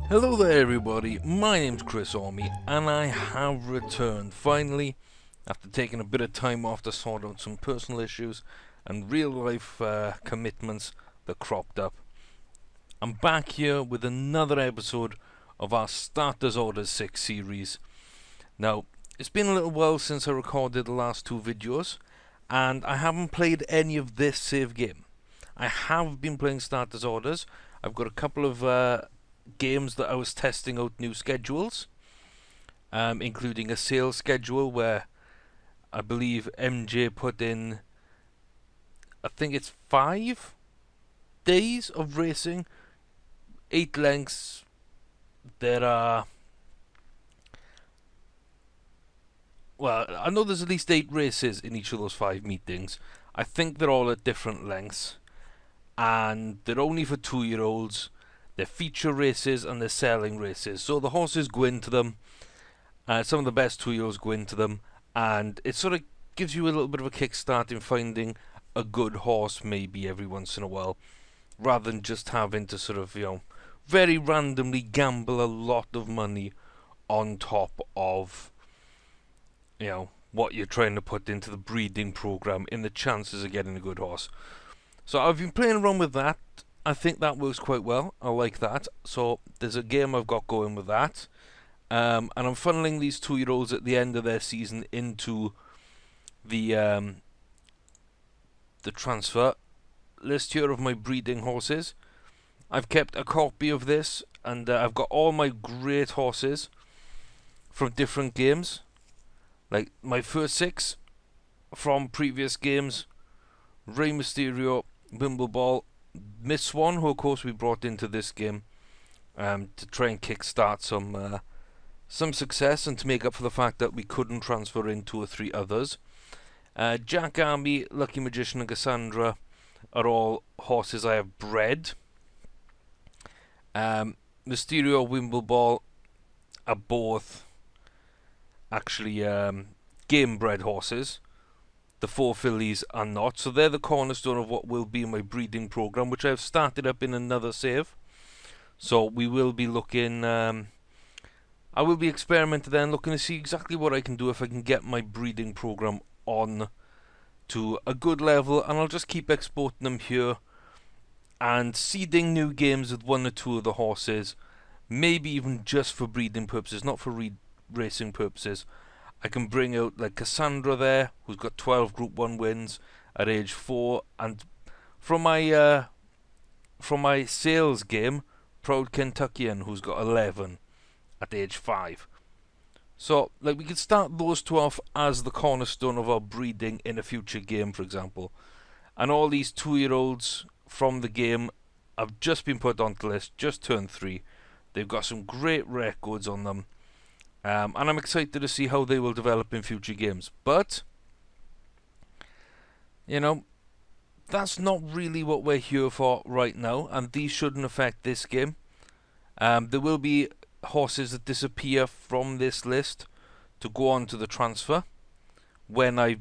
Hello there everybody, my name's Chris Orme and I have returned finally after taking a bit of time off to sort out some personal issues and real life commitments that cropped up. I'm back here with another episode of our Starters Orders 6 series. Now, it's been a little while since I recorded the last two videos and I haven't played any of this save game. I have been playing Starters Orders. I've got a couple of games that I was testing out new schedules, including a sales schedule where I believe MJ put in, I think it's 5 days of racing, 8 lengths. There are, well, I know there's at least 8 races in each of those 5 meetings. I think they're all at different lengths, and they're only for 2-year-olds. They're feature races and they're selling races. So the horses go into them. Some of the best 2-year-olds go into them. And it sort of gives you a little bit of a kickstart in finding a good horse maybe every once in a while. Rather than just having to sort of, very randomly gamble a lot of money on top of, what you're trying to put into the breeding program in the chances of getting a good horse. So I've been playing around with that. I think that works quite well. I like that. So there's a game I've got going with that. And I'm funneling these 2-year-olds at the end of their season into the transfer list here of my breeding horses. I've kept a copy of this, and I've got all my great horses from different games. Like my first 6 from previous games: Rey Mysterio, Wimbleball, Miss Swan, who of course we brought into this game to try and kickstart some success and to make up for the fact that we couldn't transfer in 2 or 3 others. Jack Army, Lucky Magician and Cassandra are all horses I have bred. Mysterio, Wimbleball are both actually game bred horses. The 4 fillies are not, so they're the cornerstone of what will be my breeding program, which I've started up in another save. So we will be looking, I will be experimenting then, looking to see exactly what I can do if I can get my breeding program on to a good level, and I'll just keep exporting them here and seeding new games with 1 or 2 of the horses, maybe even just for breeding purposes, not for racing purposes. I can bring out like Cassandra there, who's got 12 Group 1 wins at age 4, and from my sales game, Proud Kentuckian, who's got 11 at age 5. So, like, we could start those 2 off as the cornerstone of our breeding in a future game, for example. And all these 2-year-olds from the game have just been put onto the list, just turned 3. They've got some great records on them. And I'm excited to see how they will develop in future games. But, that's not really what we're here for right now. And these shouldn't affect this game. There will be horses that disappear from this list to go on to the transfer when I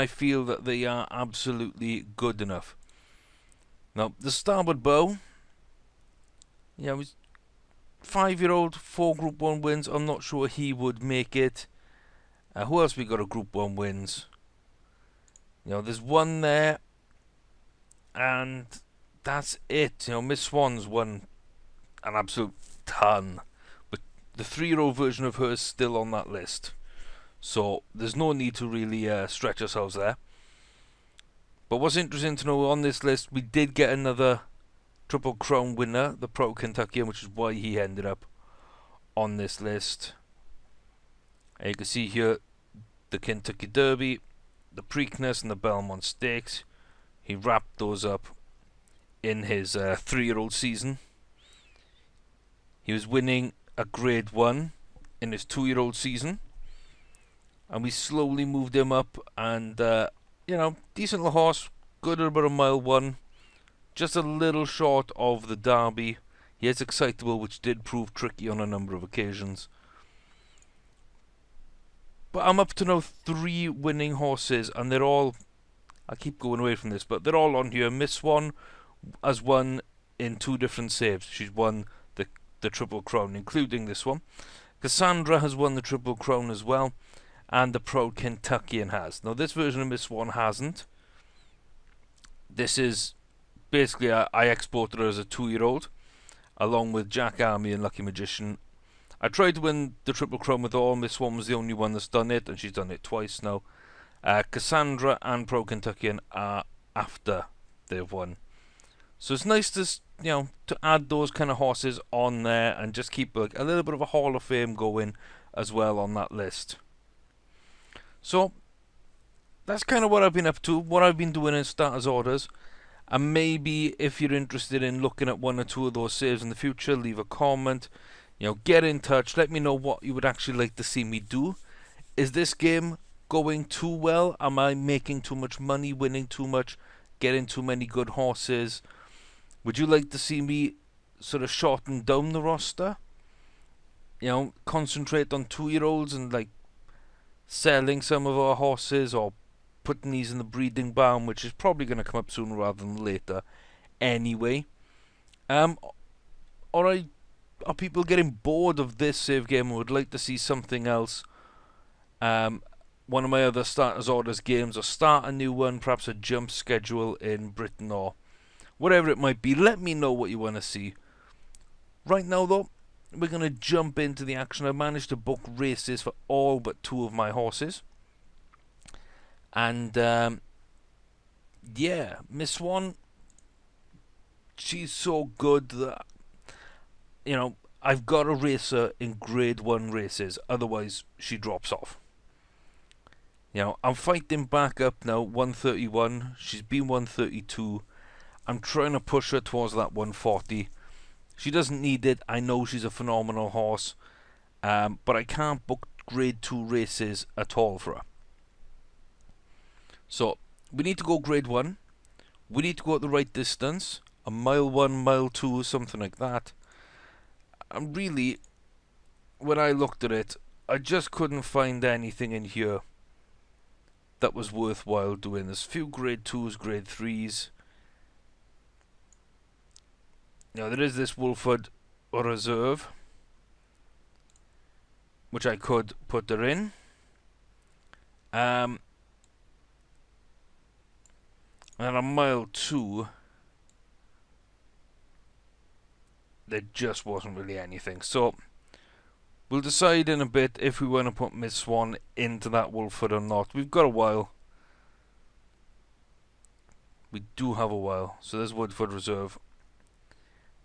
feel that they are absolutely good enough. Now, the Starboard Bow, he's 5-year-old, 4 Group 1 wins. I'm not sure he would make it. Who else we got a Group 1 wins? There's 1 there, and that's it. Miss Swan's won an absolute ton, but the 3-year-old version of her is still on that list, so there's no need to really stretch ourselves there. But what's interesting to know, on this list we did get another Triple Crown winner, the Proud Kentuckian, which is why he ended up on this list. And you can see here the Kentucky Derby, the Preakness and the Belmont Stakes. He wrapped those up in his 3-year-old season. He was winning a Grade 1 in his 2-year-old season, and we slowly moved him up, and decent little horse, good at about a mile 1. Just a little short of the Derby. He is excitable, which did prove tricky on a number of occasions. But I'm up to now 3 winning horses, and they're all, I keep going away from this, but they're all on here. Miss Swan has won in 2 different saves. She's won the the Triple Crown, including this one. Cassandra has won the Triple Crown as well, and the Proud Kentuckian has. Now, this version of Miss Swan hasn't. This is basically, I exported her as a 2-year-old, along with Jack Army and Lucky Magician. I tried to win the Triple Crown with all. Miss Swan was the only one that's done it, and she's done it twice now. Cassandra and Proud Kentuckian are after they've won. So it's nice to, to add those kind of horses on there and just keep a little bit of a Hall of Fame going as well on that list. So that's kind of what I've been up to, what I've been doing in starters orders. And maybe if you're interested in looking at one or two of those saves in the future, leave a comment. Get in touch. Let me know what you would actually like to see me do. Is this game going too well? Am I making too much money, winning too much, getting too many good horses? Would you like to see me sort of shorten down the roster? Concentrate on 2-year-olds and like selling some of our horses, or putting these in the breeding barn, which is probably going to come up sooner rather than later anyway. Or are people getting bored of this save game and would like to see something else? One of my other starters orders games, or start a new one, perhaps a jump schedule in Britain, or whatever it might be. Let me know what you want to see. Right now though, we're going to jump into the action. I managed to book races for all but 2 of my horses. And yeah, Miss Swan, she's so good that, I've got to race her in grade 1 races, otherwise she drops off. I'm fighting back up now, 131. She's been 132. I'm trying to push her towards that 140. She doesn't need it. I know she's a phenomenal horse, but I can't book grade 2 races at all for her. So we need to go grade 1. We need to go at the right distance, a mile 1, mile 2, something like that. And really, when I looked at it, I just couldn't find anything in here that was worthwhile doing. There's a few grade 2s, grade 3s. Now there is this Wolford Reserve, which I could put her in. And a mile 2, there just wasn't really anything. So we'll decide in a bit if we want to put Miss Swan into that Wolford or not. We've got a while. We do have a while. So there's Woodford Reserve.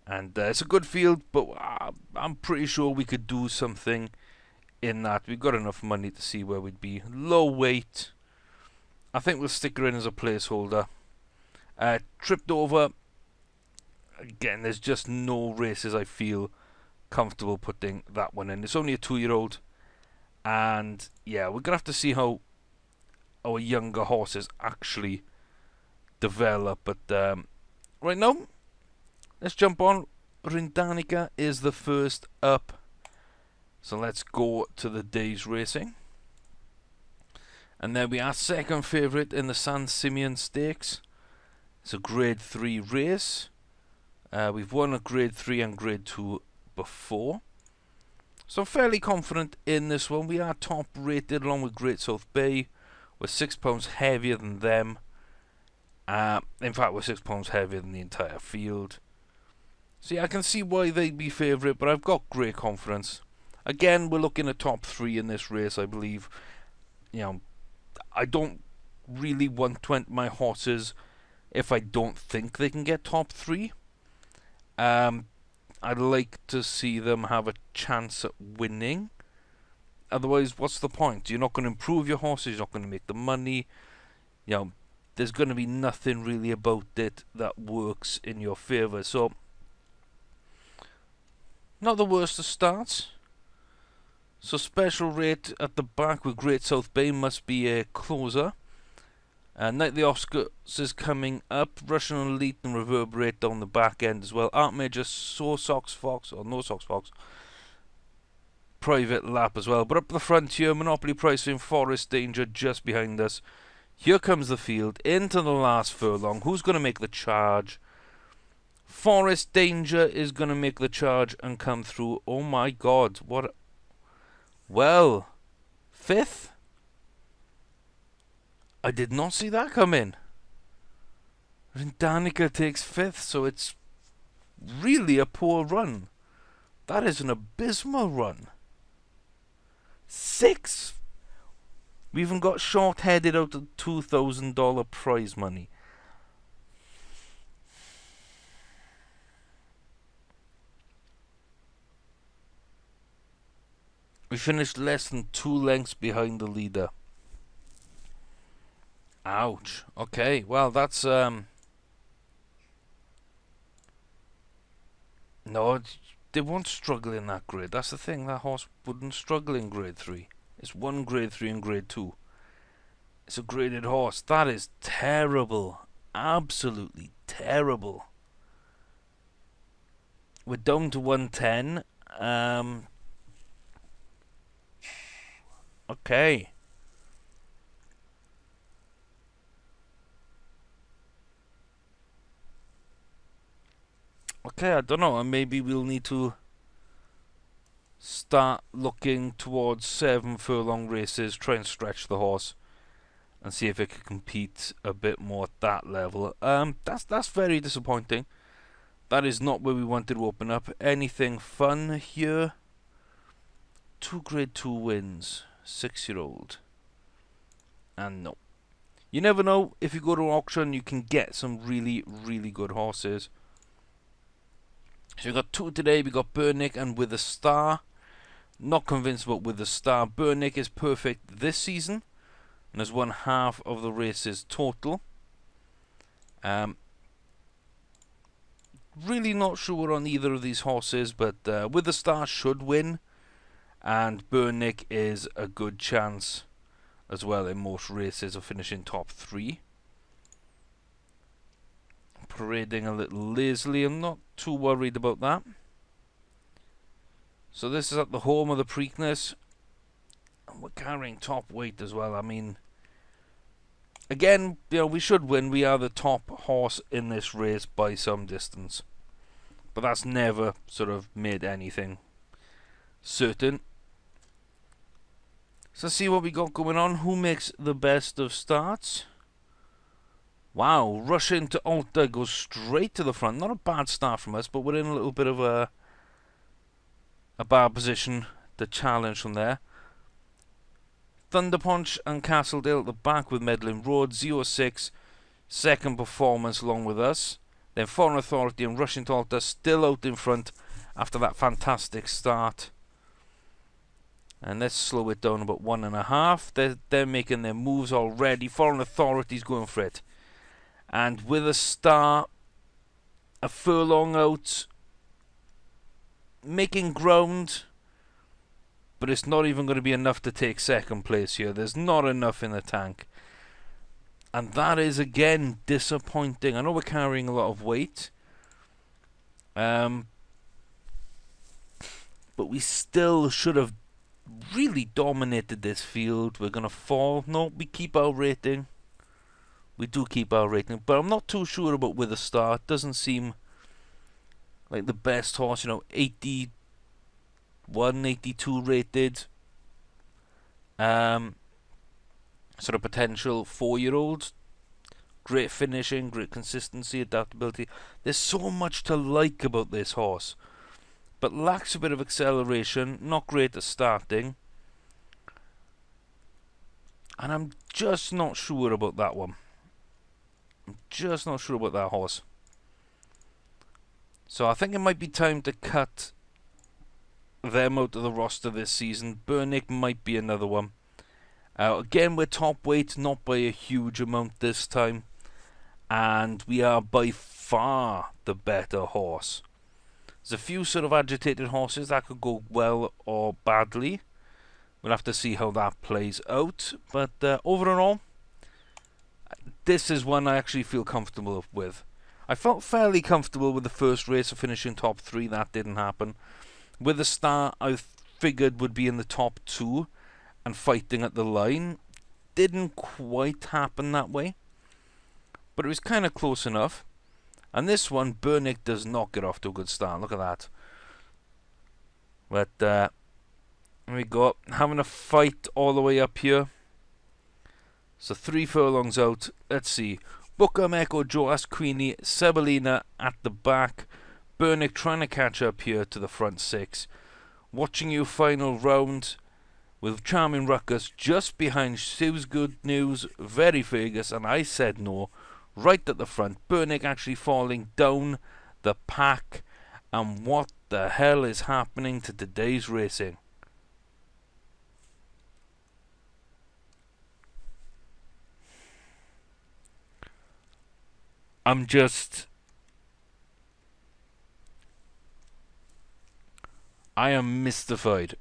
And it's a good field, but I'm pretty sure we could do something in that. We've got enough money to see where we'd be. Low weight. I think we'll stick her in as a placeholder. Tripped over. Again, there's just no races I feel comfortable putting that one in. It's only a 2-year-old. And yeah, we're going to have to see how our younger horses actually develop. But right now, let's jump on. Rindanica is the first up. So let's go to the day's racing. And then we are second favourite in the San Simeon Stakes. It's a grade 3 race. We've won a grade 3 and grade 2 before. So I'm fairly confident in this one. We are top rated along with Great South Bay. We're £6 heavier than them. In fact, we're £6 heavier than the entire field. So yeah, I can see why they'd be favourite, but I've got great confidence. Again, we're looking at top 3 in this race, I believe. I don't really want to enter my horses if I don't think they can get top 3. I'd like to see them have a chance at winning. Otherwise, what's the point? You're not going to improve your horses, you're not going to make the money. There's going to be nothing really about it that works in your favour. So, not the worst of starts. So special rate at the back with Great South Bay must be a closer. Nightly Oscars is coming up. Russian Elite and Reverberate down the back end as well. Art Major, So Sox Fox, or No Sox Fox. Private Lap as well. But up the front here, Monopoly Pricing, Forest Danger just behind us. Here comes the field into the last furlong. Who's going to make the charge? Forest Danger is going to make the charge and come through. Oh my god, what? Well, 5th? I did not see that come in. Danica takes 5th, so it's really a poor run. That is an abysmal run. 6th? We even got short-headed out of $2,000 prize money. We finished less than 2 lengths behind the leader. Ouch. Okay, well that's no, they won't struggle in that grade. That's the thing. That horse wouldn't struggle in grade 3. It's one grade 3 and grade 2. It's a graded horse. That is terrible. Absolutely terrible. We're down to 110. Okay. Okay, I don't know. Maybe we'll need to start looking towards 7 furlong races, try and stretch the horse, and see if it can compete a bit more at that level. That's very disappointing. That is not where we wanted to open up. Anything fun here? 2 grade 2 wins. 6-year-old. And no. You never know. If you go to an auction, you can get some really, really good horses. So we got 2 today. We got Burnick and With a Star. Not convinced about With a Star. Burnick is perfect this season and has won half of the races total. Really not sure on either of these horses, but With a Star should win, and Burnick is a good chance as well in most races of finishing top 3. Parading a little lazily. I'm not too worried about that. So this is at the home of the Preakness, and we're carrying top weight as well. I mean, again, you know, we should win. We are the top horse in this race by some distance, but that's never sort of made anything certain. So let's see what we got going on. Who makes the best of starts? Wow, rush into Alta, goes straight to the front. Not a bad start from us, but we're in a little bit of a bad position to challenge from there. Thunder Punch and Castledale at the back with Medlin Road. 06, second performance along with us. Then Foreign Authority and Rushing to Alta still out in front after that fantastic start. And let's slow it down about 1.5. They're making their moves already. Foreign Authority's going for it. And With a Star, a furlong out, making ground, but it's not even going to be enough to take second place here. There's not enough in the tank. And that is, again, disappointing. I know we're carrying a lot of weight. But we still should have really dominated this field. We're going to fall. No, we keep our rating. We do keep our rating. But I'm not too sure about With a Star. It doesn't seem like the best horse. You know, 81, 82 rated. Sort of potential 4-year-old. Great finishing, great consistency, adaptability. There's so much to like about this horse, but lacks a bit of acceleration. Not great at starting, and I'm just not sure about that one. I'm just not sure about that horse. So I think it might be time to cut them out of the roster this season. Burnick might be another one. Again, we're top weight, not by a huge amount this time, and we are by far the better horse. There's a few sort of agitated horses that could go well or badly. We'll have to see how that plays out, but overall, this is one I actually feel comfortable with. I felt fairly comfortable with the first race of finishing top 3. That didn't happen. With a Star, I figured would be in the top 2 and fighting at the line. Didn't quite happen that way, but it was kind of close enough. And this one, Burnick does not get off to a good start. Look at that. But here we go, having a fight all the way up here. So 3 furlongs out. Let's see. Booker, Echo, Joas, Queenie, Sebelina at the back. Burnick trying to catch up here to the front 6. Watching you final round with Charming Ruckus just behind Sue's Good News, Very Fergus, and I Said No, right at the front. Burnick actually falling down the pack. And what the hell is happening to today's racing? I am mystified.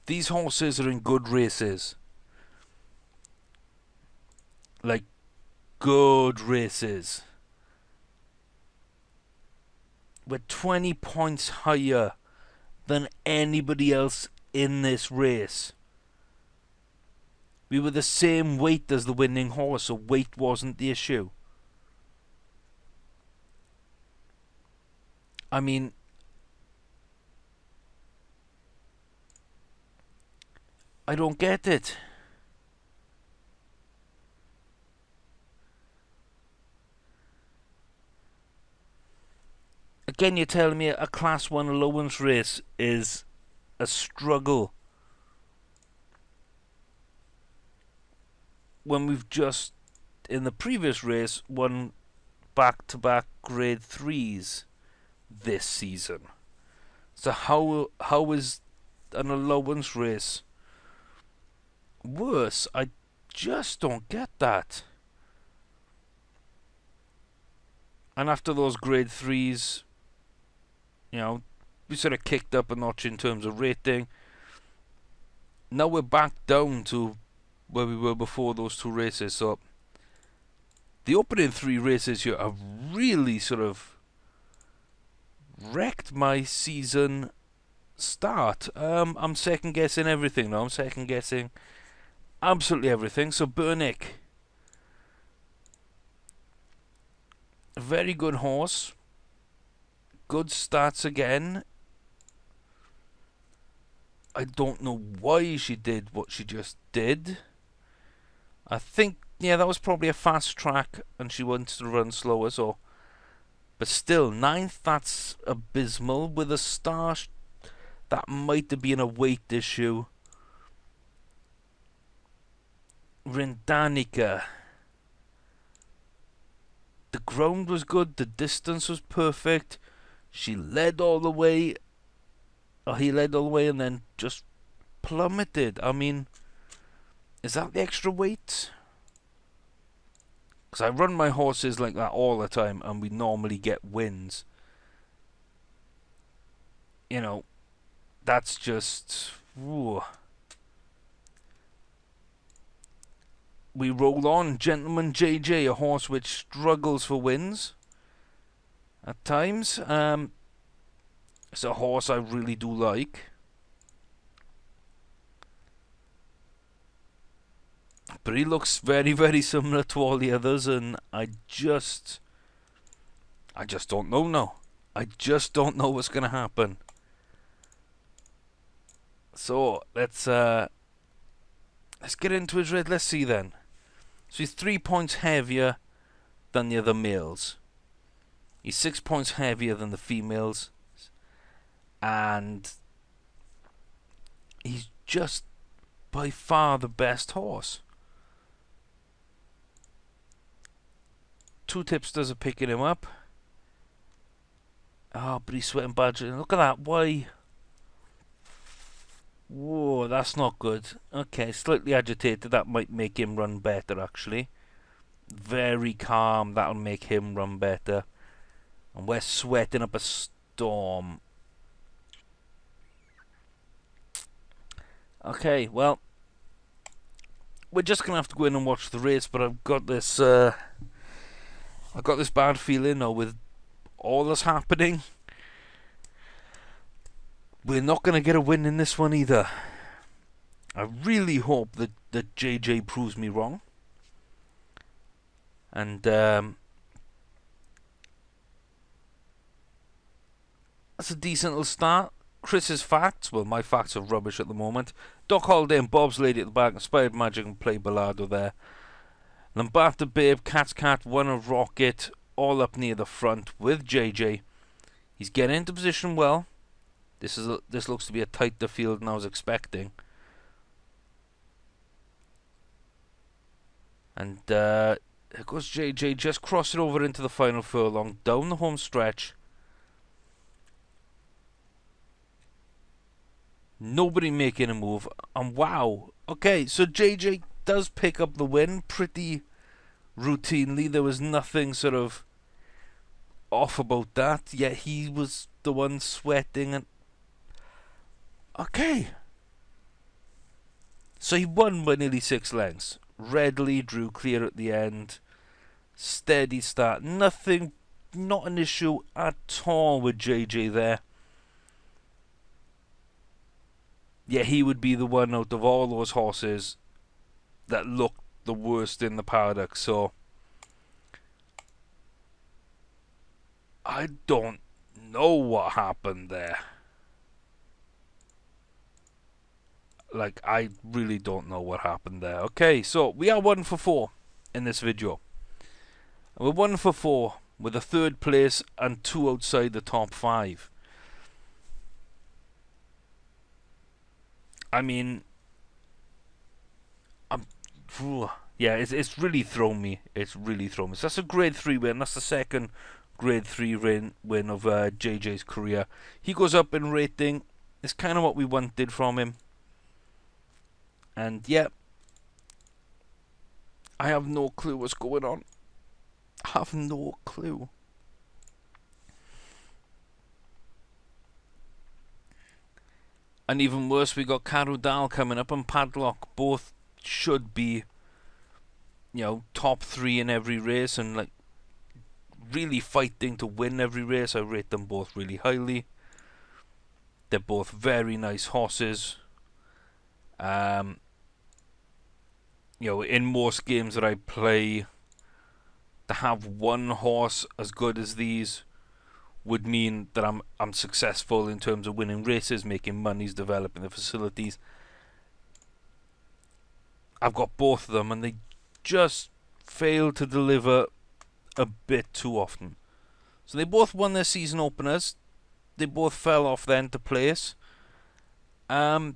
These horses are in good races. Like, good races. We're 20 points higher than anybody else in this race. We were the same weight as the winning horse, so weight wasn't the issue. I mean, I don't get it. Again, you're telling me a Class 1 allowance race is a struggle when we've just, in the previous race, won back-to-back Grade 3s this season. So how is an allowance race worse? I just don't get that. And after those Grade 3s, you know, we sort of kicked up a notch in terms of rating. Now we're back down to where we were before those 2 races. So the opening 3 races here have really sort of wrecked my season start. I'm second guessing everything now. I'm second guessing absolutely everything. So Burnick, a very good horse. Good starts again. I don't know why she did what she just did. I think, yeah, that was probably a fast track and she wanted to run slower, so. But still, 9th, that's abysmal. With a star, that might have been a weight issue. Rindanica. The ground was good, the distance was perfect. She led all the way. Or he led all the way and then just plummeted. I mean, is that the extra weight? Because I run my horses like that all the time and we normally get wins. You know, that's just... Ooh. We roll on. Gentleman JJ, a horse which struggles for wins at times. It's a horse I really do like. But he looks very, very similar to all the others, and I just don't know now. I just don't know what's going to happen. So, let's get into his red. Let's see then. So he's 3 points heavier than the other males. He's 6 points heavier than the females. And he's just by far the best horse. 2 tipsters are picking him up. Oh, but he's sweating badger. Look at that. Why? Whoa, that's not good. Okay, slightly agitated. That might make him run better, actually. Very calm. That'll make him run better. And we're sweating up a storm. Okay, well, we're just gonna have to go in and watch the race. But I've got this bad feeling now with all that's happening. We're not gonna get a win in this one either. I really hope that JJ proves me wrong. And that's a decent little start. Chris's facts, well, my facts are rubbish at the moment. Doc Holliday and Bob's Lady at the back, Inspired Magic and Play Ballado there. Lambata Babe, Cat's Cat, One a Rocket, all up near the front with JJ. He's getting into position well. This looks to be a tighter field than I was expecting. And here goes JJ, just crossing over into the final furlong, down the home stretch. Nobody making a move, and wow, okay, so JJ does pick up the win pretty routinely. There was nothing sort of off about that, yet he was the one sweating. And okay, so he won by nearly 6 lengths. Readily drew clear at the end. Steady start, nothing, not an issue at all with JJ there. Yeah, he would be the one out of all those horses that looked the worst in the paddock. So I don't know what happened there. Like, I really don't know what happened there. Okay, so we are 1 for 4 in this video. We're 1 for 4 with a 3rd place and 2 outside the top 5. I mean, yeah, it's really thrown me. It's really thrown me. So that's a grade 3 win. That's the 2nd grade 3 win of JJ's career. He goes up in rating. It's kind of what we wanted from him. And yeah, I have no clue what's going on. I have no clue. And even worse, we got Carudal coming up and Padlock. Both should be, you know, top 3 in every race and like really fighting to win every race. I rate them both really highly. They're both very nice horses. You know, in most games that I play, to have one horse as good as these would mean that I'm successful in terms of winning races, making monies, developing the facilities. I've got both of them and they just fail to deliver a bit too often. So they both won their season openers. They both fell off then to place. Yeah,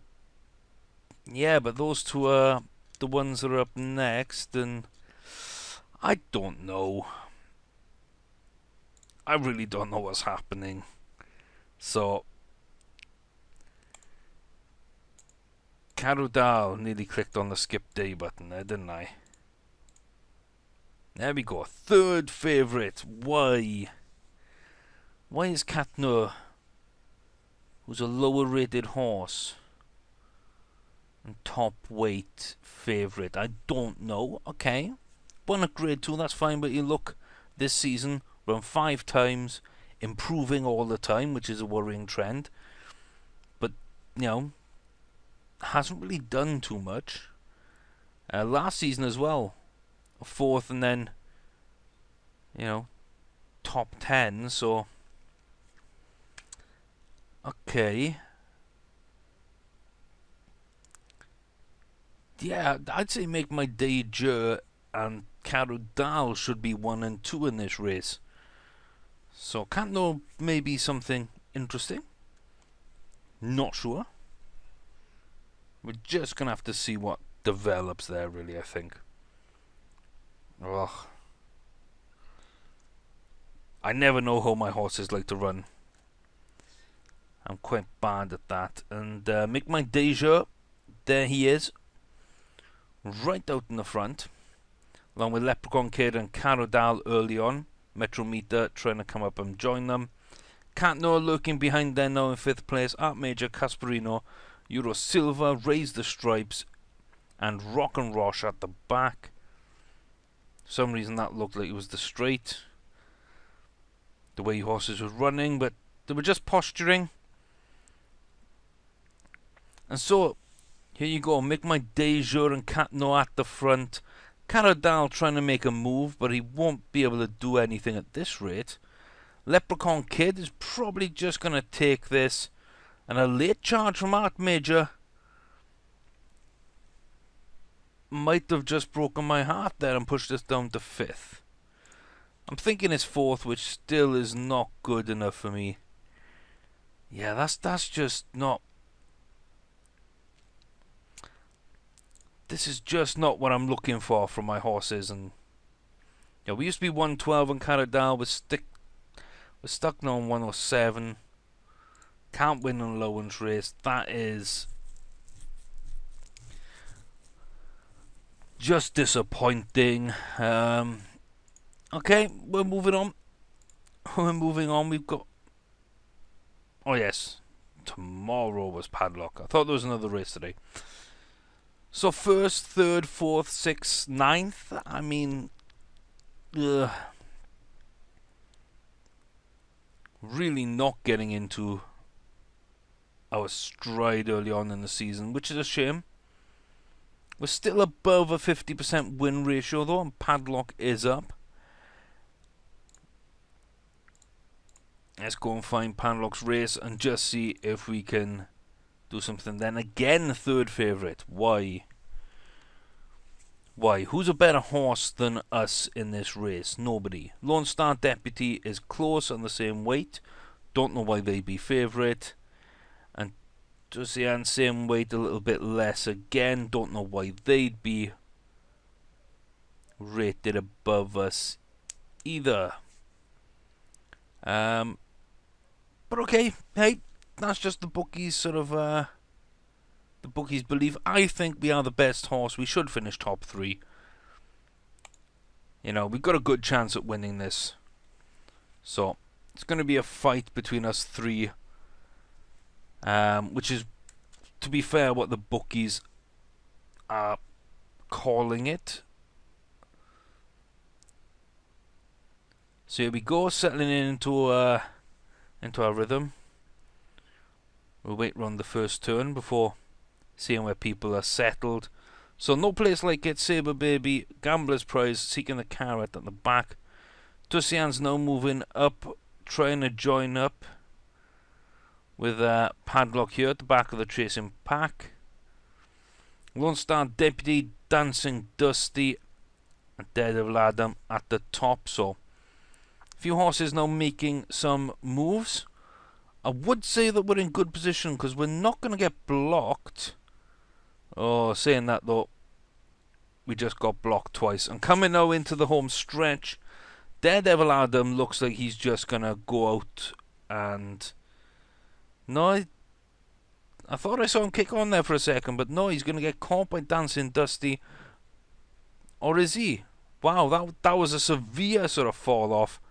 but those two are the ones that are up next, and I don't know. I really don't know what's happening. So Carudal nearly clicked on the skip day button there, didn't I? There we go. 3rd favourite. Why? Why is Katnur, who's a lower rated horse and top weight, favourite? I don't know. Okay. Won at grade 2, that's fine, but you look this season, run 5 times, improving all the time, which is a worrying trend. But, you know, hasn't really done too much. Last season as well, 4th and then, you know, top 10, so okay. Yeah, I'd say Make My Day Jur and Carudal should be 1 and 2 in this race. So can't know, maybe something interesting. Not sure. We're just gonna have to see what develops there, really, I think. Ugh. I never know how my horses like to run. I'm quite bad at that. And Make My Day Jur, there he is. Right out in the front. Along with Leprechaun Kid and Carudal early on. Metrometer trying to come up and join them. Cantno lurking behind there now in 5th place. Art Major, Casperino, Euro Silva, Raise the Stripes, and Rock and Rosh at the back. For some reason that looked like it was the straight, the way horses were running, but they were just posturing. And so here you go, Make My Day Jur and Cantno at the front. Caradal trying to make a move, but he won't be able to do anything at this rate. Leprechaun Kid is probably just going to take this. And a late charge from Art Major might have just broken my heart there and pushed us down to 5th. I'm thinking it's 4th, which still is not good enough for me. Yeah, that's just not... This is just not what I'm looking for from my horses. And yeah, we used to be 112 on Caradal. We're stuck now on 107. Can't win an allowance race. That is just disappointing. Okay, we're moving on. We're moving on. We've got... Oh yes, tomorrow was Padlock. I thought there was another race today. So 1st, 3rd, 4th, 6th, 9th. I mean... really not getting into our stride early on in the season, which is a shame. We're still above a 50% win ratio though, and Padlock is up. Let's go and find Padlock's race and just see if we can do something then. Again, 3rd favourite. Why? Why? Who's a better horse than us in this race? Nobody. Lone Star Deputy is close on the same weight. Don't know why they'd be favourite. And Josiane, same weight, a little bit less again. Don't know why they'd be rated above us either. But okay, hey, that's just the bookies sort of the bookies believe. I think we are the best horse. We should finish top 3. You know, we've got a good chance at winning this. So it's going to be a fight between us 3. Which is, to be fair, what the bookies are calling it. So here we go, settling into our rhythm. We'll wait around the first turn before seeing where people are settled. So No Place Like It, Sabre Baby, Gambler's Prize, Seeking the Carrot at the back. Tussian's now moving up, trying to join up with Padlock here at the back of the chasing pack. Lone Star Deputy, Dancing Dusty, and Daredevil Adam at the top. So a few horses now making some moves. I would say that we're in good position because we're not going to get blocked. Oh, saying that though, we just got blocked twice. And coming now into the home stretch, Daredevil Adam looks like he's just going to go out and... No, I thought I saw him kick on there for a second, but no, he's going to get caught by Dancing Dusty. Or is he? Wow, that was a severe sort of fall off.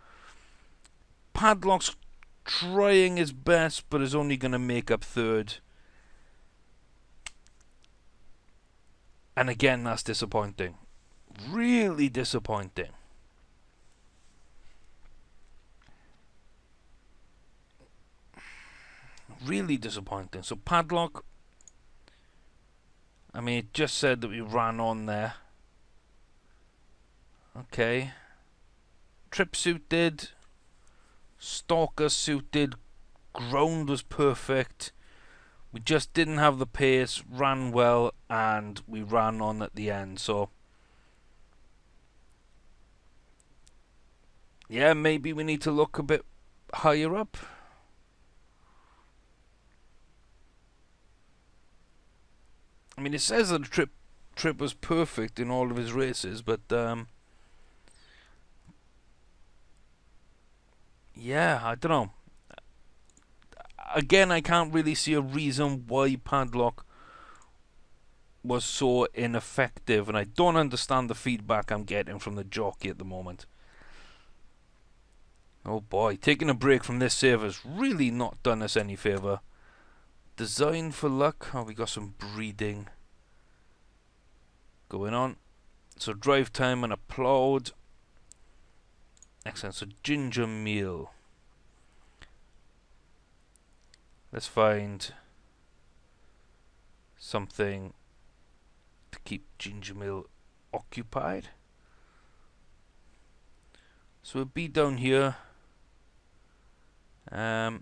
Padlock's trying his best, but is only going to make up 3rd. And again, that's disappointing. Really disappointing. Really disappointing. So Padlock, I mean, it just said that we ran on there. Okay. Trip suited. Stalker suited. Ground was perfect. We just didn't have the pace, ran well, and we ran on at the end. So yeah, maybe we need to look a bit higher up. I mean, it says that the trip was perfect in all of his races, but yeah, I don't know. Again, I can't really see a reason why Padlock was so ineffective, and I don't understand the feedback I'm getting from the jockey at the moment. Oh boy, taking a break from this save has really not done us any favour. Design for Luck. Oh, we got some breeding going on. So Drive Time and Applaud. Excellent. So Ginger Meal. Let's find something to keep Ginger Meal occupied. So we'll be down here. I'll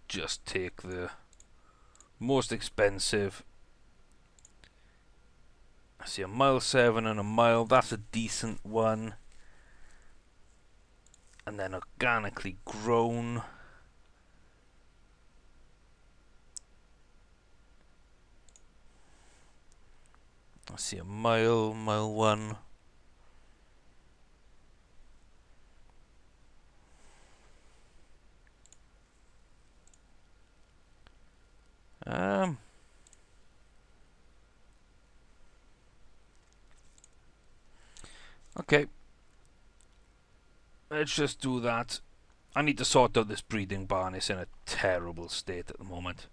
just take the most expensive. I see a mile 7 and a mile. That's a decent one. And then organically grown. I see a mile 1. Okay. Let's just do that. I need to sort out this breeding barn. It's in a terrible state at the moment.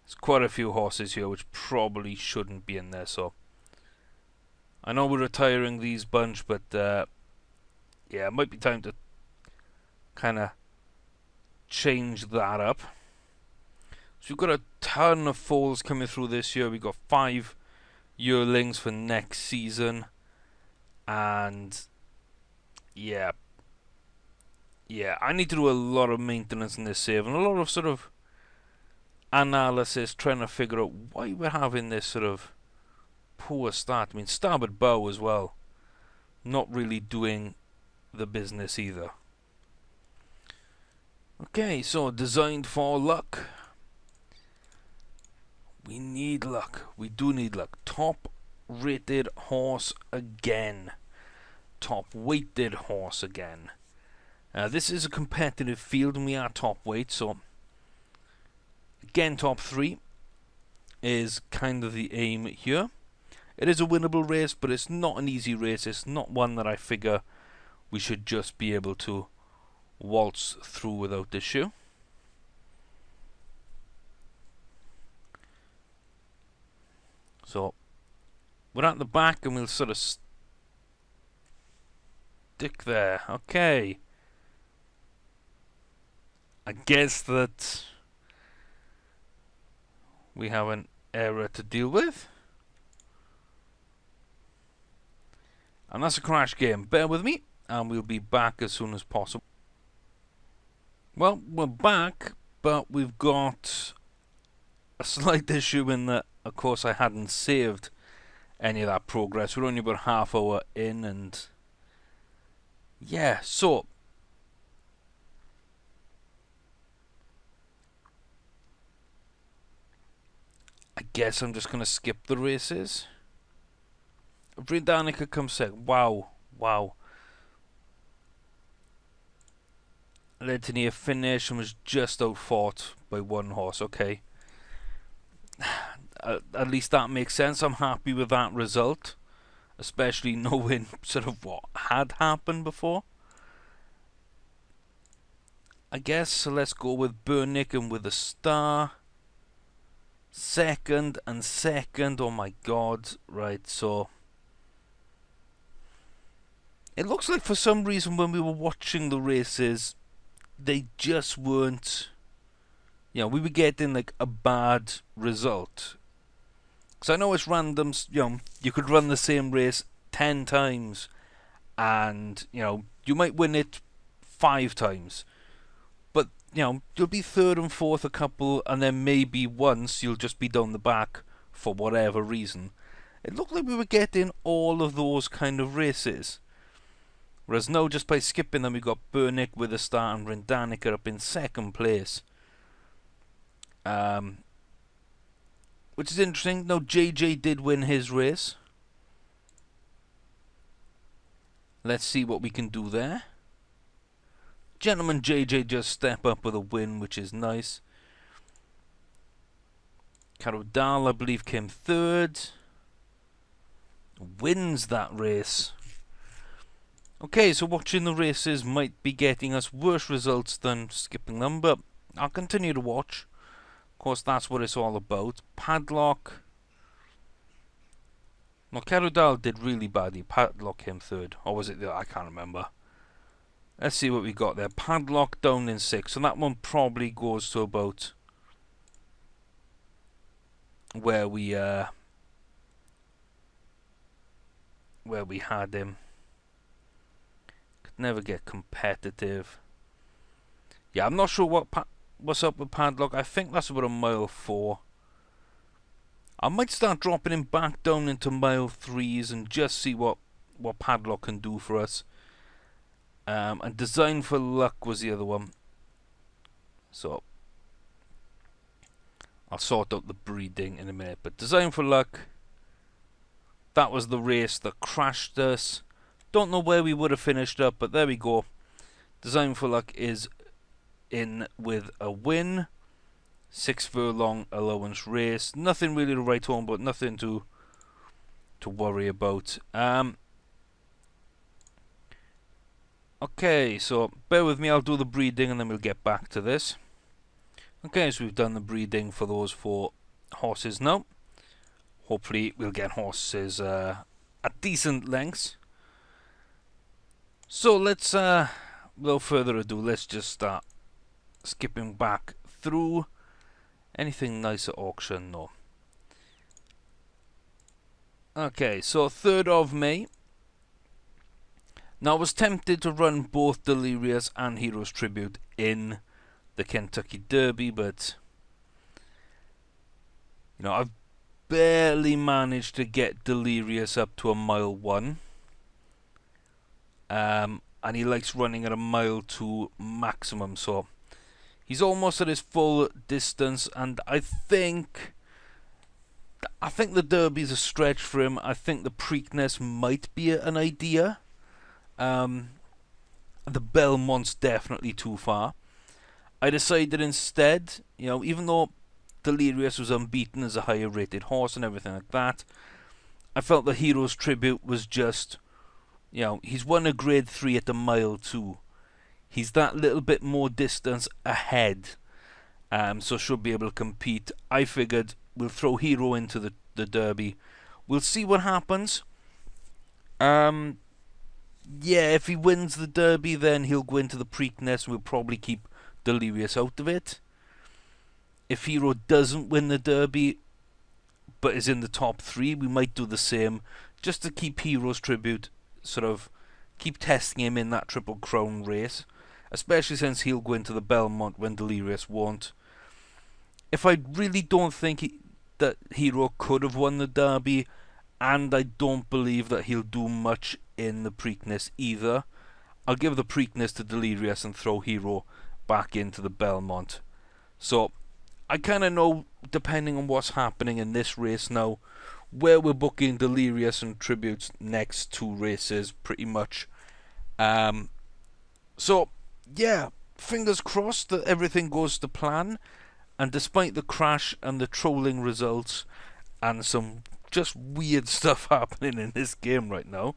There's quite a few horses here which probably shouldn't be in there, so I know we're retiring these bunch, but yeah, it might be time to kind of change that up. So we've got a ton of foals coming through this year. We've got 5 yearlings for next season. And yeah, I need to do a lot of maintenance in this save and a lot of sort of analysis trying to figure out why we're having this sort of poor start. I mean, starboard bow as well, not really doing the business either. Okay, so designed for luck. We need luck. We do need luck. Top rated horse again. Top weighted horse again. This is a competitive field and we are top weight, so again top 3 is kind of the aim here. It is a winnable race, but it's not an easy race. It's not one that I figure we should just be able to waltz through without issue. So we're at the back and we'll sort of stick there. Okay. I guess that we have an error to deal with. And that's a crash game. Bear with me and we'll be back as soon as possible. Well, we're back, but we've got a slight issue in that, of course, I hadn't saved any of that progress. We're only about half hour in, and yeah, so I guess I'm just going to skip the races. Danica comes second. Wow. Led to near finish and was just outfought by one horse. Okay. At least that makes sense. I'm happy with that result, especially knowing sort of what had happened before. I guess so. Let's go with Burnick and with a star. Second and second. Oh my god. Right, so it looks like for some reason when we were watching the races, they just weren't, you know, we were getting like a bad result. Because I know it's random, you know, you could run the same race 10 times and, you know, you might win it 5 times. But, you know, you'll be third and fourth a couple and then maybe once you'll just be down the back for whatever reason. It looked like we were getting all of those kind of races. Whereas now, just by skipping them, we got Burnick with a star and Rindanica up in second place. Which is interesting. No, JJ did win his race. Let's see what we can do there. Gentleman JJ just step up with a win, which is nice. Carodal, I believe, came third. Wins that race. Okay, so watching the races might be getting us worse results than skipping them, but I'll continue to watch. Of course, that's what it's all about. Padlock. No, Carodal did really badly. Padlock came third. Or was it the... I can't remember. Let's see what we got there. Padlock down in 6th. So that one probably goes to about where we had him. Could never get competitive. Yeah, I'm not sure what's up with Padlock. I think that's about a mile 4. I might start dropping him back down into mile 3s and just see what Padlock can do for us. And Design for Luck was the other one. So I'll sort out the breeding in a minute. But Design for Luck, that was the race that crashed us. Don't know where we would have finished up, but there we go. Design for Luck is in with a win. 6 furlong allowance race. Nothing really to write home, but nothing to worry about. Okay, so bear with me, I'll do the breeding and then we'll get back to this. Okay, so we've done the breeding for those 4 horses now. Hopefully we'll get horses at decent lengths. So let's, without further ado, let's just start skipping back through. Anything nice at auction? No. Okay, so 3rd of May. Now I was tempted to run both Delirious and Heroes Tribute in the Kentucky Derby, but you know, I've barely managed to get Delirious up to a mile 1. And he likes running at a mile 2 maximum, so he's almost at his full distance, and I think the Derby's a stretch for him. I think the Preakness might be an idea. The Belmont's definitely too far. I decided instead, you know, even though Delirious was unbeaten as a higher rated horse and everything like that, I felt the Hero's Tribute was just, you know, he's won a grade 3 at the mile 2. He's that little bit more distance ahead, so should be able to compete. I figured we'll throw Hero into the Derby. We'll see what happens. Yeah, if he wins the Derby, then he'll go into the Preakness. We'll probably keep Delirious out of it. If Hero doesn't win the Derby, but is in the top 3, we might do the same, just to keep Hero's Tribute, sort of keep testing him in that Triple Crown race, especially since he'll go into the Belmont when Delirious won't. If I really don't think that Hero could have won the Derby, and I don't believe that he'll do much in the Preakness either, I'll give the Preakness to Delirious and throw Hero back into the Belmont. So I kind of know, depending on what's happening in this race now, where we're booking Delirious and Tribute's next 2 races, pretty much. So yeah, fingers crossed that everything goes to plan, and despite the crash and the trolling results and some just weird stuff happening in this game right now,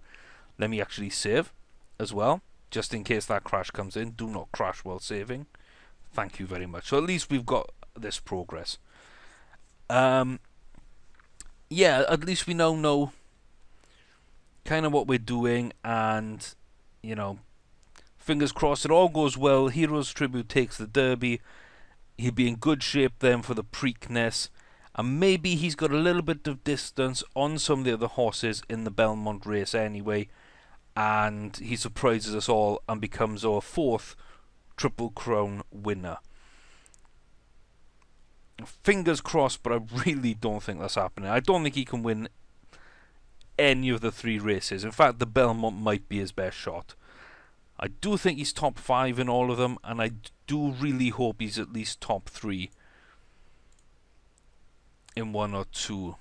let me actually save as well, just in case that crash comes in. Do not crash while saving. Thank you very much. So at least we've got this progress. Yeah, at least we now know kind of what we're doing, and you know, fingers crossed it all goes well. Hero's Tribute takes the Derby. He'll be in good shape then for the Preakness, and maybe he's got a little bit of distance on some of the other horses in the Belmont race anyway, and he surprises us all and becomes our 4th Triple Crown winner. Fingers crossed, but I really don't think that's happening. I don't think he can win any of the 3 races. In fact, the Belmont might be his best shot. I do think he's top 5 in all of them, and I do really hope he's at least top 3 in 1 or 2.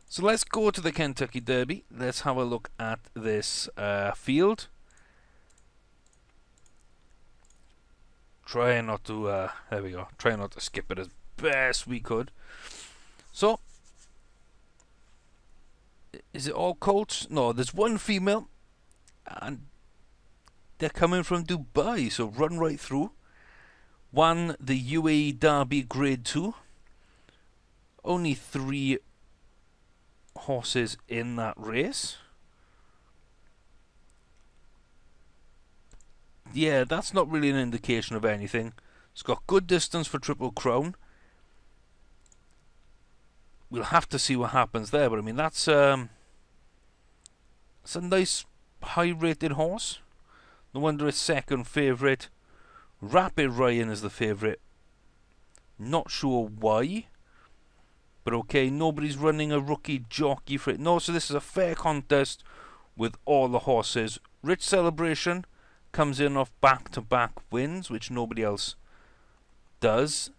So let's go to the Kentucky Derby. Let's have a look at this field. Try not to, there we go. Try not to skip it as best we could. So, is it all colts? No, there's 1 female, and they're coming from Dubai, so run right through. Won the UAE Derby Grade 2. Only 3 horses in that race. Yeah, that's not really an indication of anything. It's got good distance for Triple Crown. we'll have to see what happens there. But I mean, that's a nice high-rated horse. No wonder it's second favourite. Rapid Ryan is the favourite. Not sure why. But okay, nobody's running a rookie jockey for it. No, so this is a fair contest with all the horses. Rich Celebration comes in off back-to-back wins, which nobody else does.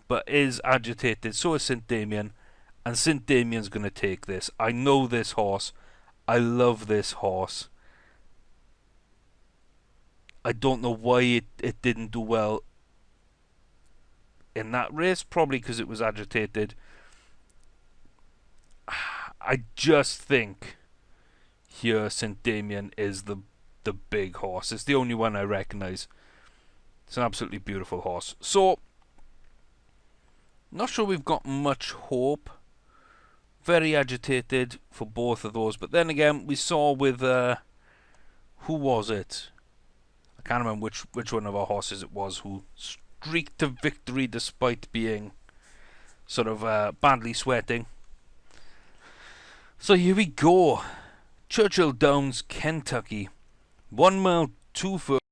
But is agitated. So is St. Damien. And St. Damien's going to take this. I know this horse. I love this horse. I don't know why it didn't do well in that race. Probably because it was agitated. I just think here St. Damien is the big horse. It's the only one I recognise. It's an absolutely beautiful horse. So, not sure we've got much hope. Very agitated for both of those. But then again, we saw with... who was it? I can't remember which one of our horses it was who streaked to victory despite being sort of badly sweating. So here we go. Churchill Downs, Kentucky. 1 mile, 2 foot.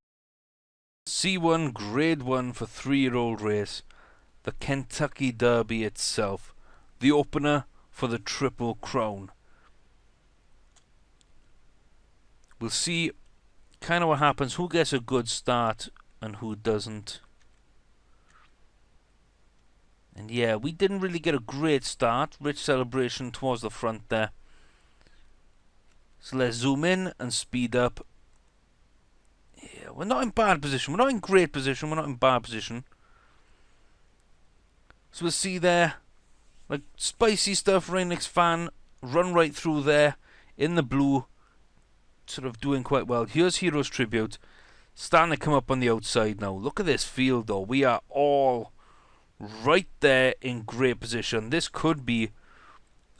C1 Grade 1 for 3-year-old race. The Kentucky Derby itself. The opener for the Triple Crown. We'll see kind of what happens. Who gets a good start and who doesn't. And yeah, we didn't really get a great start. Rich Celebration towards the front there. So let's zoom in and speed up. Yeah, we're not in bad position. We're not in great position. We're not in bad position. So we'll see there. Like spicy stuff, Rainix fan. Run right through there. In the blue. Sort of doing quite well. Here's Heroes Tribute. Starting to come up on the outside now. Look at this field though. We are all right there in great position. This could be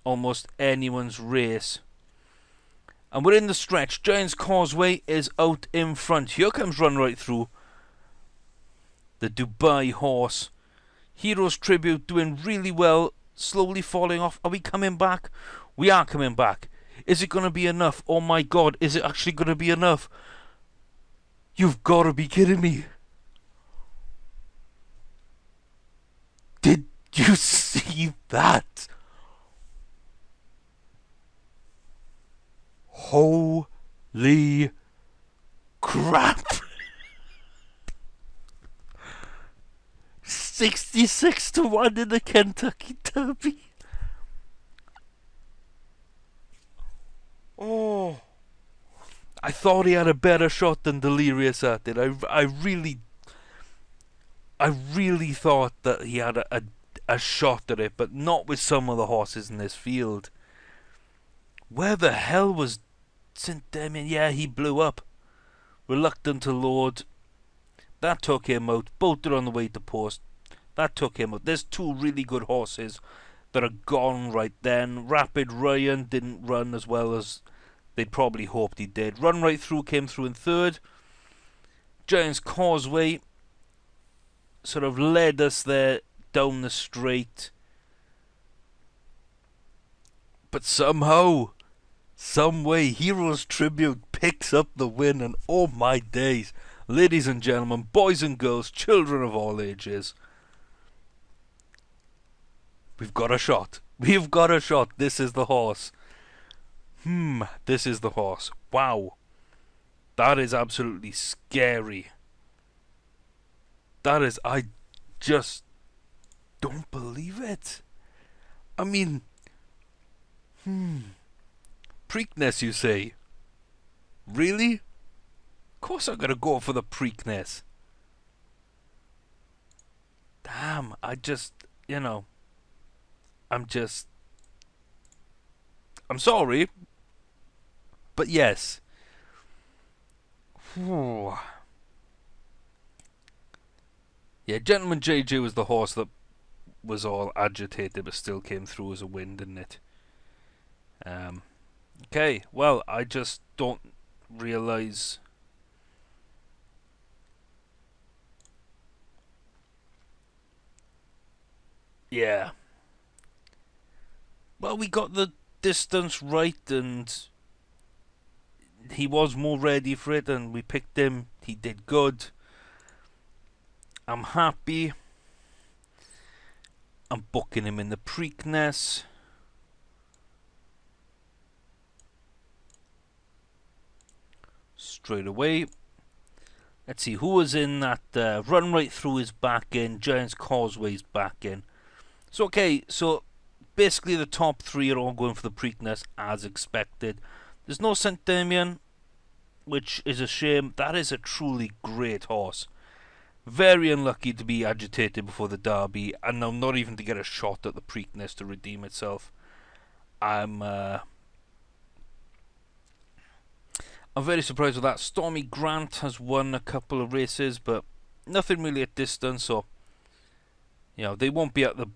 almost anyone's race. And we're in the stretch. Giant's Causeway is out in front. Here comes Run Right Through. The Dubai horse. Heroes Tribute doing really well. Slowly falling off. Are we coming back? We are coming back. Is it going to be enough? Oh my god, is it actually going to be enough? You've got to be kidding me. Did you see that? Holy crap. 66-1 in the Kentucky Derby. Oh, I thought he had a better shot than Delirious at it. I really thought that he had a shot at it, but not with some of the horses in this field. Where the hell was St. Damien? Yeah, he blew up. Reluctant to load. That took him out. Bolted on the way to post. That took him out. There's two really good horses that are gone right then. Rapid Ryan didn't run as well as they'd probably hoped he did. Run Right Through came through in third. Giant's Causeway sort of led us there down the straight. But somehow, some way, Heroes Tribute picks up the win. And oh my days, ladies and gentlemen, boys and girls, children of all ages, we've got a shot. We've got a shot. This is the horse. This is the horse. Wow. That is absolutely scary. That is... I just don't believe it. I mean... Preakness, you say? Really? Of course I'm gonna go for the Preakness. Damn, I just... You know... I'm sorry. But yes. Whew. Yeah, Gentleman JJ was the horse that was all agitated but still came through as a win, didn't it? Okay, well, I just don't realise... Yeah. well, we got the distance right, and he was more ready for it, and we picked him. He did good. I'm happy. I'm booking him in the Preakness. Straight away. Let's see, who was in that run right through his back in, Giants Causeway's back in. So, okay, so basically the top three are all going for the Preakness as expected. There's no St. Damien, which is a shame. That is a truly great horse. Very unlucky to be agitated before the Derby, and now not even to get a shot at the Preakness to redeem itself. I'm very surprised with that. Stormy Grant has won a couple of races, but nothing really at distance, so they won't be at the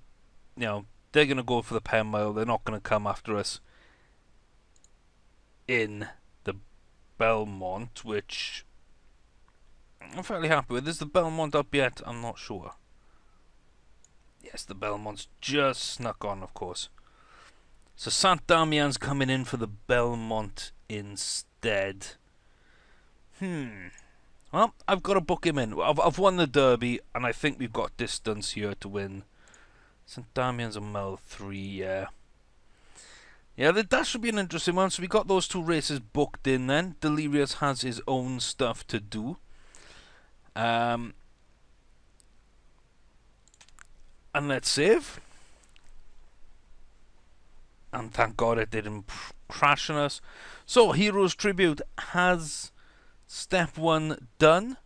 they're going to go for the Penn Mile. They're not going to come after us in the Belmont, which I'm fairly happy with. Is the Belmont up yet? I'm not sure. Yes, the Belmont's just snuck on, of course. So Saint Damien's coming in for the Belmont instead. Well, I've got to book him in. I've won the Derby, and I think we've got distance here to win. St. Damien's a mile 3, yeah. Yeah, that should be an interesting one. So we got those two races booked in then. Delirious has his own stuff to do. And let's save. And thank God it didn't crash on us. So, Heroes Tribute has step 1 done.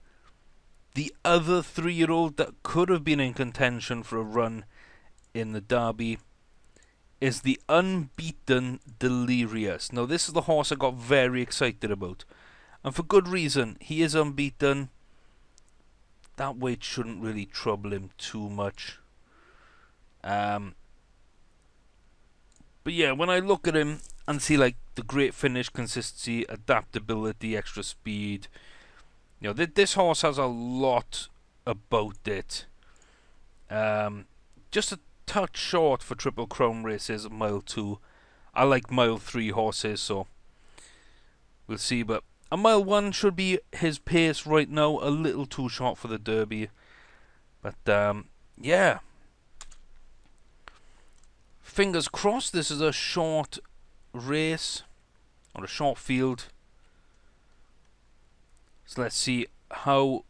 The other 3-year-old that could have been in contention for a run in the Derby is the unbeaten Delirious. Now, this is the horse I got very excited about. And for good reason. He is unbeaten. That weight shouldn't really trouble him too much. But yeah, when I look at him and see like the great finish, consistency, adaptability, extra speed, this horse has a lot about it. Just a touch short for Triple Crown races at mile 2. I like mile 3 horses, so we'll see. But a mile 1 should be his pace right now. A little too short for the Derby, but yeah. Fingers crossed this is a short race, or a short field. So let's see how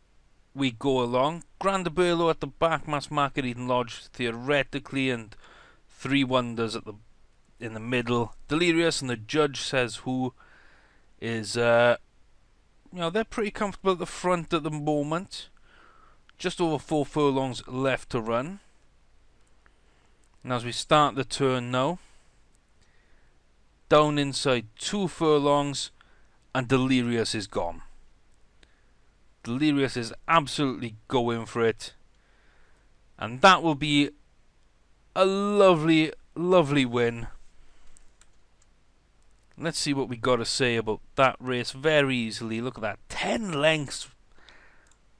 we go along. Grandabello at the back, Mass Market Eden Lodge theoretically, and 3 Wonders in the middle. Delirious, and the judge says who is, they're pretty comfortable at the front at the moment. Just over 4 furlongs left to run. And as we start the turn now, down inside 2 furlongs, and Delirious is gone. Delirious is absolutely going for it. And that will be a lovely, lovely win. Let's see what we got to say about that race very easily. Look at that. 10 lengths.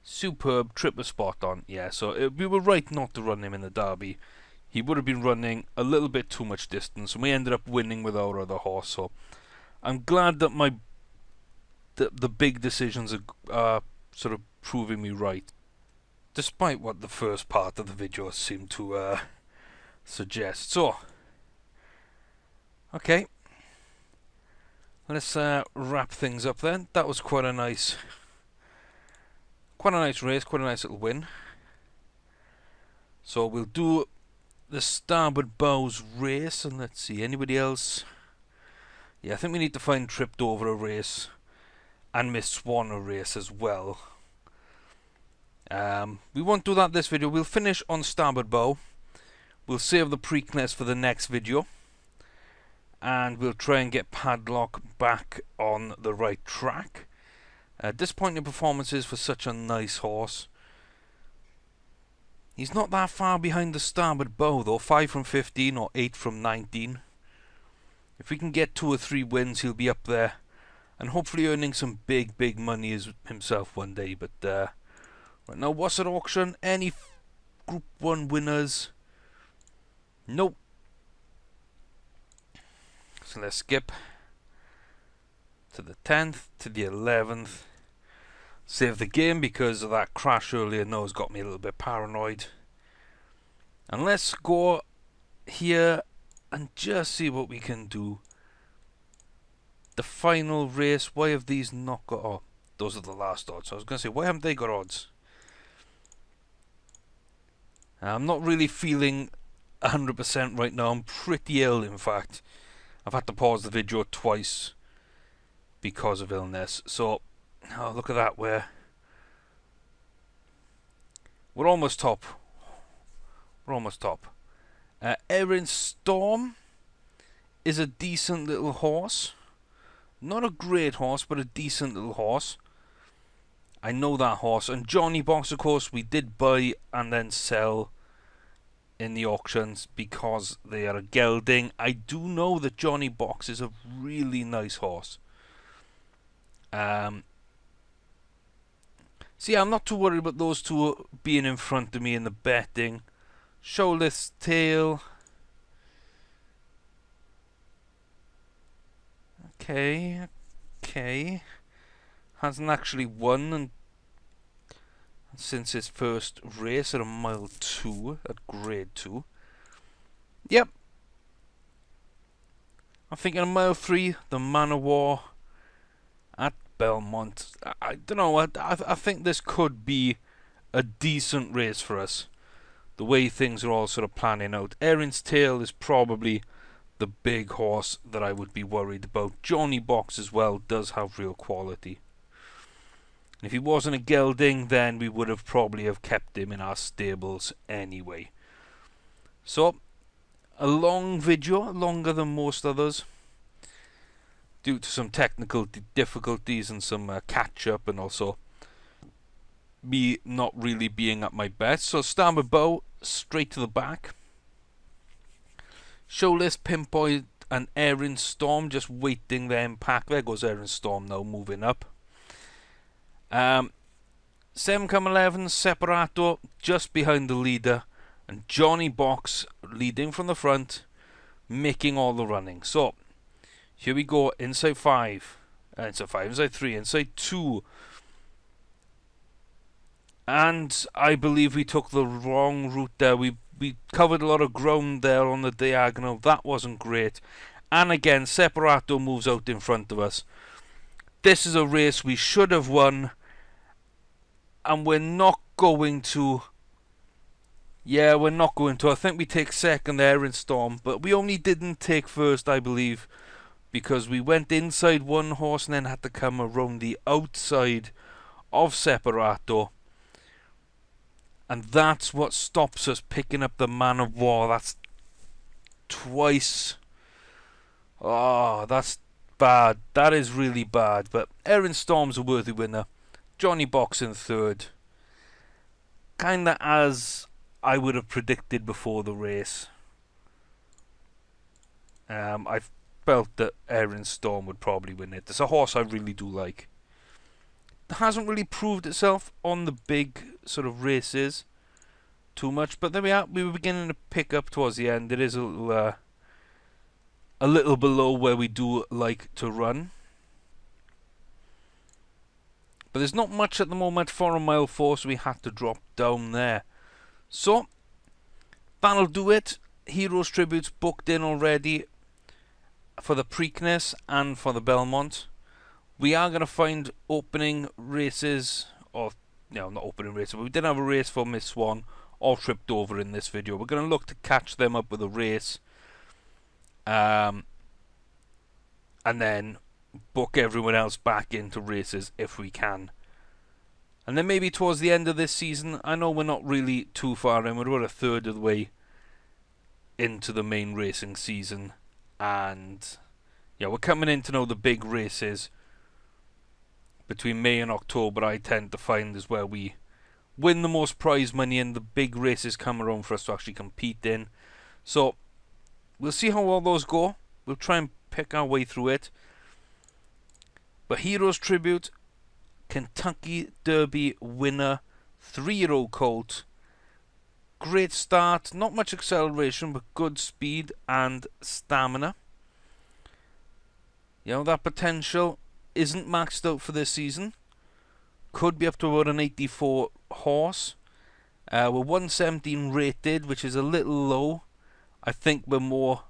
Superb. Tripper spot on. Yeah, so we were right not to run him in the Derby. He would have been running a little bit too much distance, and we ended up winning with our other horse. So I'm glad that the big decisions are sort of proving me right, despite what the first part of the video seemed to suggest. So, okay, let's wrap things up then. That was quite a nice race, quite a nice little win. So we'll do the Starboard Bows race, and let's see, anybody else? Yeah, I think we need to find Tripped Over a race and Miss Swan a race as well. We won't do that this video. We'll finish on Starboard Bow. We'll save the Preakness for the next video, and we'll try and get Padlock back on the right track. Disappointing performances for such a nice horse. He's not that far behind the Starboard Bow though, 5 from 15 or 8 from 19. If we can get 2 or 3 wins, he'll be up there, and hopefully earning some big money himself one day. But right now, what's at auction? Any Group 1 winners? Nope. So let's skip to the 10th, to the 11th. Save the game because of that crash earlier. No, it's got me a little bit paranoid. And let's go here and just see what we can do. The final race. Why have these not got... Oh, those are the last odds. I was going to say, why haven't they got odds? I'm not really feeling 100% right now. I'm pretty ill, in fact. I've had to pause the video twice because of illness. So, oh, look at that. We're almost top. We're almost top. Erin Storm is a decent little horse. Not a great horse, but a decent little horse. I know that horse. And Johnny Box, of course, we did buy and then sell in the auctions because they are a gelding. I do know that Johnny Box is a really nice horse. So yeah, I'm not too worried about those two being in front of me in the betting. Showless Tail. Okay. Hasn't actually won since his first race at a mile 2, at grade 2. Yep. I'm thinking a mile 3, the Man of War at Belmont. I don't know. I think this could be a decent race for us. The way things are all sort of planning out. Erin's Tail is probably the big horse that I would be worried about. Johnny Box as well does have real quality. And if he wasn't a gelding, then we would have probably have kept him in our stables anyway. So, a long video, longer than most others, due to some technical difficulties and some catch-up, and also me not really being at my best. So, starboard bow, straight to the back. Showless, Pimpoid, and Erin Storm just waiting there in pack. There goes Erin Storm now, moving up. 7-11, Separato just behind the leader, and Johnny Box leading from the front, making all the running. So, here we go, inside 5, inside 3, inside 2. And I believe we took the wrong route there. We covered a lot of ground there on the diagonal. That wasn't great. And again, Separato moves out in front of us. This is a race we should have won. And we're not going to. Yeah, we're not going to. I think we take second there in Storm. But we only didn't take first, I believe, because we went inside one horse and then had to come around the outside of Separato. And that's what stops us picking up the Man of War. That's twice. Oh, that's bad. That is really bad. But Erin Storm's a worthy winner. Johnny Box in third. Kinda as I would have predicted before the race. I felt that Erin Storm would probably win it. It's a horse I really do like. It hasn't really proved itself on the big sort of races too much, but there we are. We were beginning to pick up towards the end. It is a little below where we do like to run. But there's not much at the moment for a mile 4, so we had to drop down there. So, that'll do it. Heroes Tributes booked in already for the Preakness and for the Belmont. We are going to find opening races, or, not opening races, but we did have a race for Miss Swan, all tripped over in this video. We're going to look to catch them up with a race. And then book everyone else back into races if we can. And then maybe towards the end of this season, I know we're not really too far in, we're about a third of the way into the main racing season, and yeah, we're coming in to know the big races. Between May and October, I tend to find is where we win the most prize money, and the big races come around for us to actually compete in. So we'll see how all those go. We'll try and pick our way through it. But Heroes Tribute, Kentucky Derby winner, 3-year-old colt. Great start, not much acceleration, but good speed and stamina. You know, that potential isn't maxed out for this season. Could be up to about an 84 horse. We're 117 rated, which is a little low. I think we're more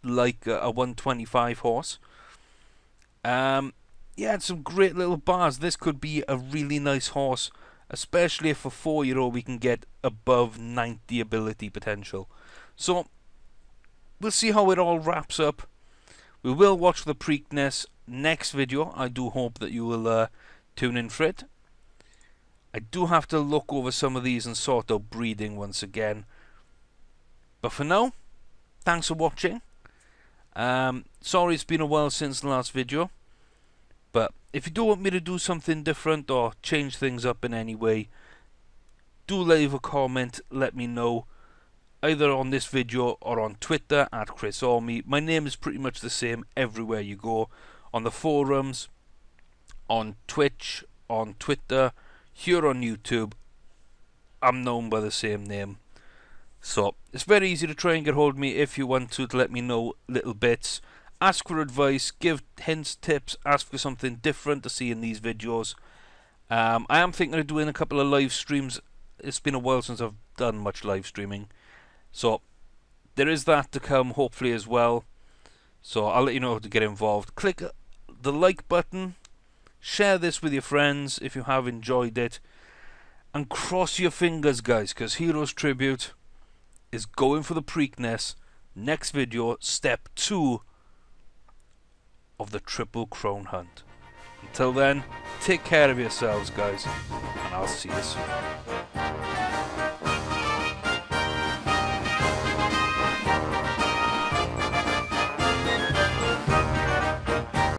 like a 125 horse. Yeah, it's some great little bars. This could be a really nice horse, especially if for 4-year-old we can get above 90 ability potential. So, we'll see how it all wraps up. We will watch the Preakness next video. I do hope that you will tune in for it. I do have to look over some of these and sort out breeding once again. But for now, thanks for watching. Sorry it's been a while since the last video. But if you do want me to do something different or change things up in any way, do leave a comment, let me know. Either on this video or on Twitter at ChrisArmy. My name is pretty much the same everywhere you go. On the forums, on Twitch, on Twitter, here on YouTube, I'm known by the same name. So it's very easy to try and get hold of me if you want to let me know little bits. Ask for advice, give hints, tips, ask for something different to see in these videos. I am thinking of doing a couple of live streams. It's been a while since I've done much live streaming. So, there is that to come, hopefully, as well. So, I'll let you know how to get involved. Click the like button. Share this with your friends if you have enjoyed it. And cross your fingers, guys, because Heroes Tribute is going for the Preakness. Next video, step 2 of the Triple Crown Hunt. Until then, take care of yourselves, guys. And I'll see you soon.